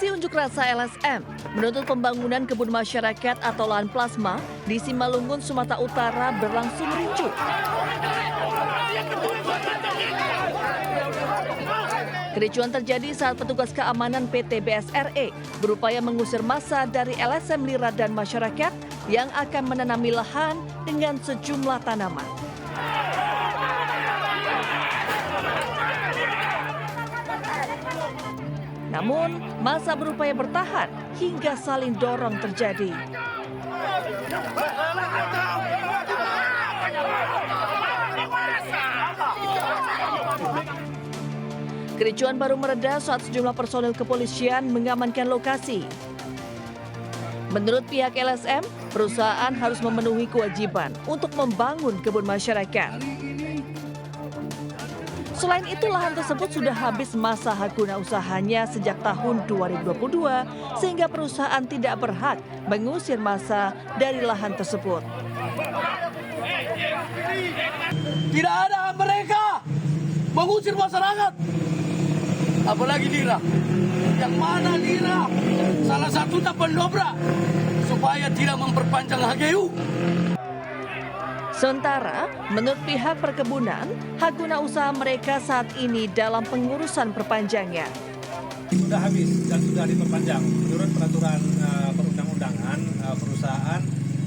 Aksi unjuk rasa LSM menuntut pembangunan kebun masyarakat atau lahan plasma di Simalungun, Sumatera Utara berlangsung ricuh. Kericuhan terjadi saat petugas keamanan PT BSRE berupaya mengusir massa dari LSM Lira dan masyarakat yang akan menanami lahan dengan sejumlah tanaman. Namun, massa berupaya bertahan hingga saling dorong terjadi. Kericuhan baru mereda saat sejumlah personil kepolisian mengamankan lokasi. Menurut pihak LSM, perusahaan harus memenuhi kewajiban untuk membangun kebun masyarakat. Selain itu, lahan tersebut sudah habis masa hak guna usahanya sejak tahun 2022, sehingga perusahaan tidak berhak mengusir massa dari lahan tersebut. Tidak ada mereka mengusir masyarakat, apalagi Lira. Yang mana Lira salah satunya pendobrak supaya tidak memperpanjang HGU. Sementara, menurut pihak perkebunan, hak guna usaha mereka saat ini dalam pengurusan perpanjangan. Sudah habis dan sudah diperpanjang. Menurut peraturan perundang-undangan, perusahaan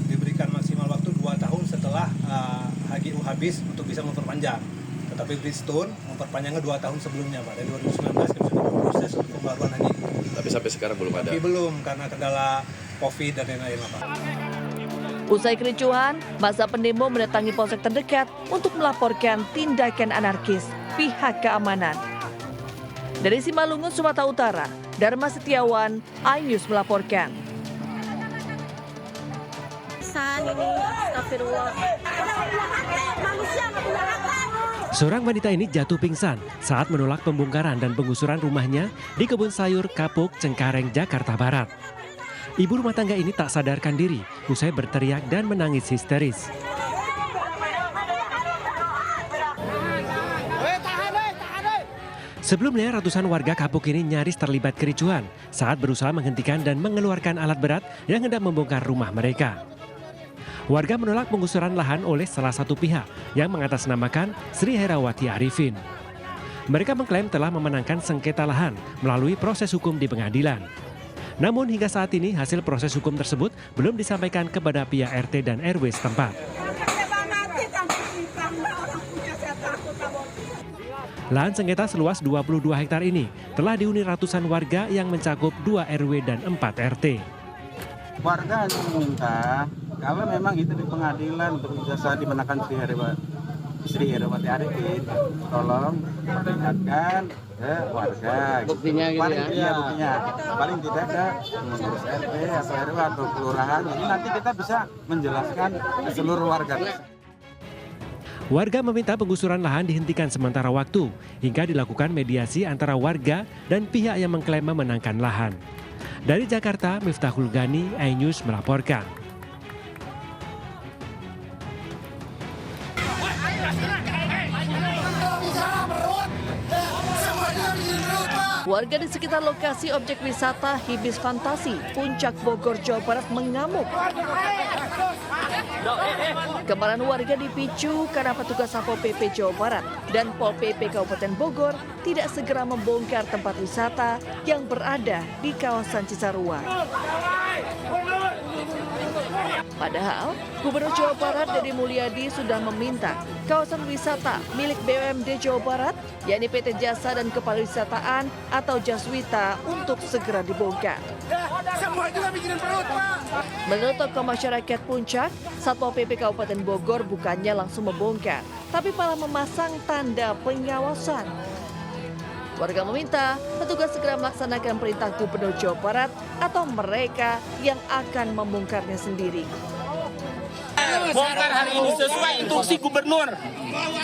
diberikan maksimal waktu 2 tahun setelah HGU habis untuk bisa memperpanjang. Tetapi Bridgestone memperpanjangnya 2 tahun sebelumnya, Pak. Dari 2019 kami sudah berproses untuk pembaruan HGU. Tapi sampai sekarang belum ada? Tapi belum, karena kendala COVID dan lain-lain, Pak. Usai kericuhan, massa pendemo mendatangi polsek terdekat untuk melaporkan tindakan anarkis pihak keamanan. Dari Simalungun, Sumatera Utara, Dharma Setiawan, iNews melaporkan. Seorang wanita ini jatuh pingsan saat menolak pembongkaran dan penggusuran rumahnya di kebun sayur Kapuk, Cengkareng, Jakarta Barat. Ibu rumah tangga ini tak sadarkan diri usai berteriak dan menangis histeris. Sebelumnya ratusan warga Kapuk ini nyaris terlibat kericuhan saat berusaha menghentikan dan mengeluarkan alat berat yang hendak membongkar rumah mereka. Warga menolak penggusuran lahan oleh salah satu pihak yang mengatasnamakan Sri Herawati Arifin. Mereka mengklaim telah memenangkan sengketa lahan melalui proses hukum di pengadilan. Namun hingga saat ini hasil proses hukum tersebut belum disampaikan kepada pihak RT dan RW setempat. Lahan sengketa seluas 22 hektar ini telah dihuni ratusan warga yang mencakup 2 RW dan 4 RT. Warga hanya meminta kalau memang itu di pengadilan untuk jasa dimenangkan Sri Herawati Arifin, tolong peringatkan ke warga. Buktinya gitu Buktinya. Paling tidak ke pengurus RT atau RW atau kelurahan. Jadi nanti kita bisa menjelaskan ke seluruh warga. Warga meminta penggusuran lahan dihentikan sementara waktu hingga dilakukan mediasi antara warga dan pihak yang mengklaim memenangkan lahan. Dari Jakarta, Miftahul Ghani, iNews melaporkan. Warga di sekitar lokasi objek wisata Hibis Fantasi, Puncak Bogor, Jawa Barat mengamuk. Kemarahan warga dipicu karena petugas Satpol PP Jawa Barat dan Pol PP Kabupaten Bogor tidak segera membongkar tempat wisata yang berada di kawasan Cisarua. Padahal, Gubernur Jawa Barat Deddy Mulyadi sudah meminta kawasan wisata milik BUMD Jawa Barat, yakni PT Jasa dan Kepariwisataan atau Jaswita untuk segera dibongkar. Menurut tokoh masyarakat Puncak, Satpol PP Kabupaten Bogor bukannya langsung membongkar, tapi malah memasang tanda pengawasan. Warga meminta petugas segera melaksanakan perintah Gubernur Jawa Barat atau mereka yang akan membongkarnya sendiri. Bongkar hari ini sesuai instruksi Gubernur,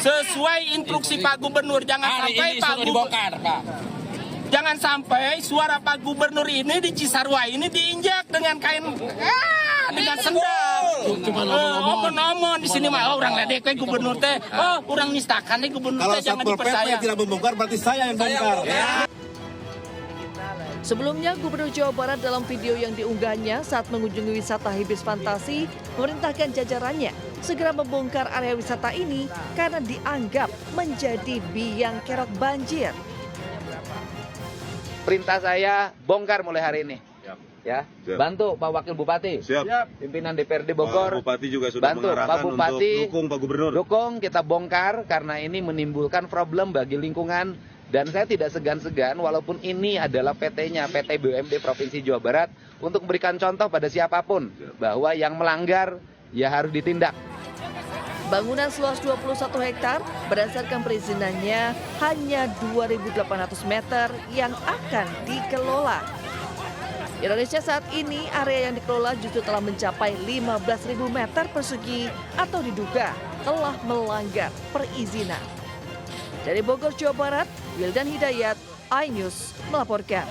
sesuai instruksi Pak Gubernur. Jangan sampai Pak Gubernur, jangan sampai suara Pak Gubernur ini di Cisarua ini diinjak dengan kain, dengan sendal. Omong-omong di sini mah orang ledek kayak Gubernur teh, orang nistakan nih Gubernur teh, jangan dipercaya. Kalau Satpol PP tidak membongkar berarti saya yang bongkar. Sebelumnya, Gubernur Jawa Barat dalam video yang diunggahnya saat mengunjungi wisata Hibis Fantasi memerintahkan jajarannya segera membongkar area wisata ini karena dianggap menjadi biang kerok banjir. Perintah saya bongkar mulai hari ini. Ya, Siap. bantu Pak Wakil Bupati, Siap. pimpinan DPRD Bogor, Pak Bupati juga sudah bantu Pak mengarahkan Bupati, untuk dukung Pak Gubernur. dukung kita bongkar karena ini menimbulkan problem bagi lingkungan. Dan saya tidak segan-segan walaupun ini adalah PT-nya, PT BUMD Provinsi Jawa Barat, untuk memberikan contoh pada siapapun bahwa yang melanggar ya harus ditindak. Bangunan seluas 21 hektar berdasarkan perizinannya hanya 2.800 meter yang akan dikelola. Indonesia saat ini area yang dikelola justru telah mencapai 15.000 meter persegi atau diduga telah melanggar perizinan. Dari Bogor, Jawa Barat, Wildan Hidayat, iNews melaporkan.